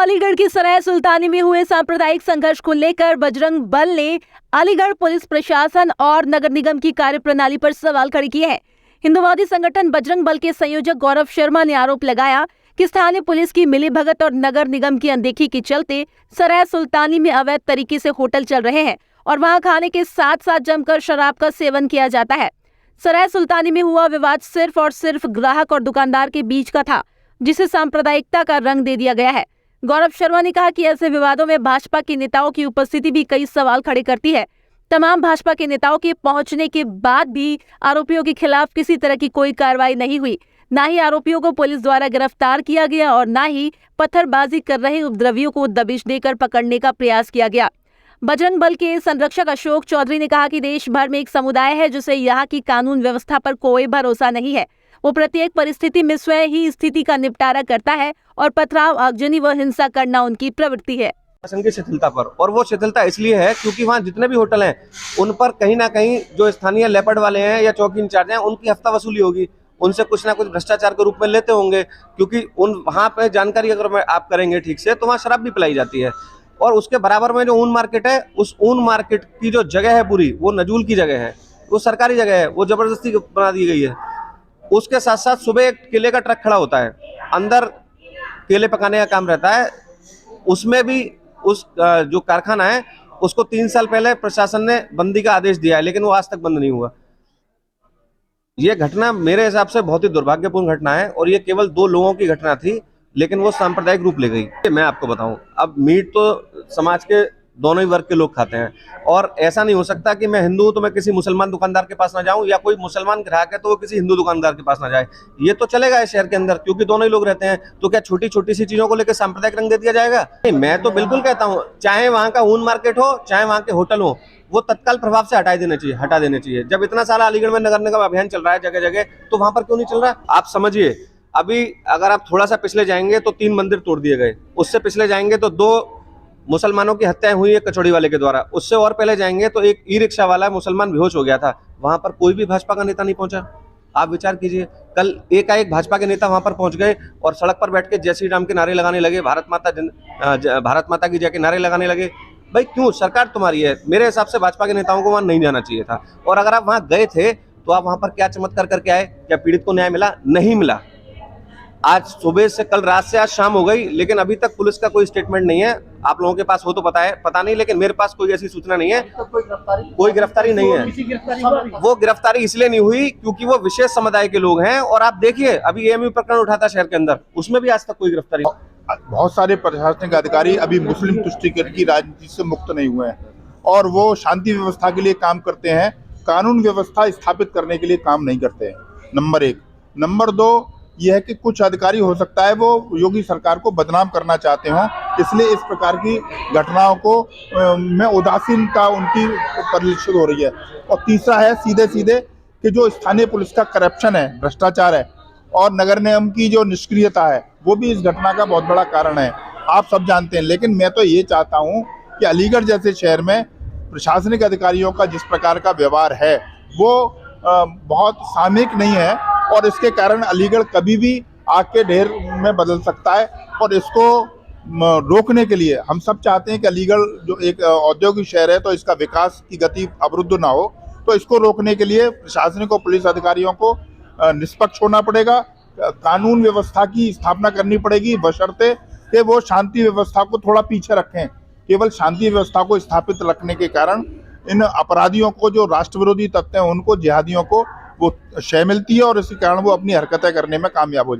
अलीगढ़ की सराय सुल्तानी में हुए सांप्रदायिक संघर्ष को लेकर बजरंग बल ने अलीगढ़ पुलिस प्रशासन और नगर निगम की कार्यप्रणाली पर सवाल खड़े किए हैं। हिंदुवादी संगठन बजरंग बल के संयोजक गौरव शर्मा ने आरोप लगाया कि स्थानीय पुलिस की मिलीभगत और नगर निगम की अनदेखी के चलते सराय सुल्तानी में अवैध तरीके से होटल चल रहे हैं और वहां खाने के साथ साथ जमकर शराब का सेवन किया जाता है। सराय सुल्तानी में हुआ विवाद सिर्फ और सिर्फ ग्राहक और दुकानदार के बीच का था, जिसे सांप्रदायिकता का रंग दे दिया गया है। गौरव शर्मा ने कहा कि ऐसे विवादों में भाजपा के नेताओं की उपस्थिति भी कई सवाल खड़े करती है। तमाम भाजपा के नेताओं के पहुंचने के बाद भी आरोपियों के खिलाफ किसी तरह की कोई कार्रवाई नहीं हुई। न ही आरोपियों को पुलिस द्वारा गिरफ्तार किया गया और न ही पत्थरबाजी कर रहे उपद्रवियों को दबिश देकर पकड़ने का प्रयास किया गया। बजरंग बल के संरक्षक अशोक चौधरी ने कहा कि देश भर में एक समुदाय है जिसे यहाँ की कानून व्यवस्था पर कोई भरोसा नहीं है। वो प्रत्येक परिस्थिति में स्वयं ही स्थिति का निपटारा करता है और पथराव, आगजनी व हिंसा करना उनकी प्रवृत्ति है। प्रशासन की शिथिलता पर, और वो शिथिलता इसलिए है क्योंकि वहाँ जितने भी होटल हैं उन पर कहीं ना कहीं जो स्थानीय लेपर्ड वाले हैं या चौकी इंचार्ज हैं उनकी हफ्ता वसूली होगी, उनसे कुछ ना कुछ भ्रष्टाचार के रूप में लेते होंगे, क्योंकि उन वहाँ पे जानकारी अगर आप करेंगे ठीक से तो वहाँ शराब भी पिलाई जाती है। और उसके बराबर में जो ऊन मार्केट है, उस ऊन मार्केट की जो जगह है पूरी वो नजूल की जगह है, वो सरकारी जगह है, वो जबरदस्ती बना दी गई है। उसके साथ साथ सुबह एक केले का ट्रक खड़ा होता है, अंदर केले पकाने का काम रहता है। उसमें भी उस जो कारखाना है उसको 3 साल पहले प्रशासन ने बंदी का आदेश दिया है, लेकिन वो आज तक बंद नहीं हुआ। ये घटना मेरे हिसाब से बहुत ही दुर्भाग्यपूर्ण घटना है और ये केवल 2 लोगों की घटना थी, लेकिन वो सांप्रदायिक रूप ले गई। मैं आपको बताऊं, अब मीट तो समाज के दोनों ही वर्ग के लोग खाते हैं और ऐसा नहीं हो सकता कि मैं हिंदू हूं तो मैं किसी मुसलमान दुकानदार के पास ना जाऊं, या कोई मुसलमान ग्राहक है तो वो किसी हिंदू दुकानदार के पास ना जाए। ये तो चलेगा इस शहर के अंदर, क्योंकि दोनों ही लोग रहते हैं। तो क्या छोटी छोटी सी चीजों को लेकर सांप्रदायिक रंग दे दिया जाएगा? नहीं, मैं तो बिल्कुल कहता हूँ, चाहे वहाँ का ऊन मार्केट हो, चाहे वहाँ के होटल हो, वो तत्काल प्रभाव से हटा देने चाहिए। जब इतना सारा अलीगढ़ में नगर निगम अभियान चल रहा है जगह जगह, तो वहां पर क्यों नहीं चल रहा? आप समझिए, अभी अगर आप थोड़ा सा पिछले जाएंगे तो 3 मंदिर तोड़ दिए गए, उससे पिछले जाएंगे तो 2 मुसलमानों की हत्याएं हुई है कचौड़ी वाले के द्वारा, उससे और पहले जाएंगे तो एक ई रिक्शा वाला मुसलमान बेहोश हो गया था, वहां पर कोई भी भाजपा का नेता नहीं पहुंचा। आप विचार कीजिए, कल एकाएक भाजपा के नेता वहां पर पहुंच गए और सड़क पर बैठ के जय श्री राम के नारे लगाने लगे, भारत माता की जय के नारे लगाने लगे। भाई क्यों? सरकार तुम्हारी है। मेरे हिसाब से भाजपा के नेताओं को वहां नहीं जाना चाहिए था। और अगर आप वहां गए थे तो आप वहां पर क्या चमत्कार करके आए? क्या पीड़ित को न्याय मिला? नहीं मिला। आज सुबह से, कल रात से आज शाम हो गई, लेकिन अभी तक पुलिस का कोई स्टेटमेंट नहीं है। आप लोगों के पास हो तो पता नहीं, लेकिन मेरे पास कोई ऐसी सूचना नहीं है। कोई गिरफ्तारी नहीं है। वो गिरफ्तारी इसलिए नहीं हुई क्योंकि वो विशेष समुदाय के लोग हैं। और आप देखिए, अभी एएमयू प्रकरण उठा था शहर के अंदर, उसमें भी आज तक कोई गिरफ्तारी। बहुत सारे प्रशासनिक अधिकारी अभी मुस्लिम तुष्टीकरण की राजनीति से मुक्त नहीं हुए हैं और वो शांति व्यवस्था के लिए काम करते हैं, कानून व्यवस्था स्थापित करने के लिए काम नहीं करते हैं। नंबर 1। नंबर 2 यह है कि कुछ अधिकारी हो सकता है वो योगी सरकार को बदनाम करना चाहते हों, इसलिए इस प्रकार की घटनाओं को में उदासीनता उनकी परिलक्षित हो रही है। और तीसरा है सीधे सीधे कि जो स्थानीय पुलिस का करप्शन है, भ्रष्टाचार है और नगर निगम की जो निष्क्रियता है, वो भी इस घटना का बहुत बड़ा कारण है। आप सब जानते हैं, लेकिन मैं तो ये चाहता हूँ कि अलीगढ़ जैसे शहर में प्रशासनिक अधिकारियों का जिस प्रकार का व्यवहार है वो बहुत सामयिक नहीं है और इसके कारण अलीगढ़ कभी भी आग के ढेर में बदल सकता है। और इसको रोकने के लिए हम सब चाहते हैं कि अलीगढ़ जो एक औद्योगिक शहर है तो इसका विकास की गति अवरुद्ध ना हो। तो इसको रोकने के लिए प्रशासनिक और पुलिस अधिकारियों को निष्पक्ष होना पड़ेगा, कानून व्यवस्था की स्थापना करनी पड़ेगी, बशर्ते कि वो शांति व्यवस्था को थोड़ा पीछे रखें। केवल शांति व्यवस्था को स्थापित रखने के कारण इन अपराधियों को, जो राष्ट्र विरोधी तत्व हैं, उनको, जिहादियों को वो शय मिलती है और इसी कारण वो अपनी हरकतें करने में कामयाब हो जाते हैं।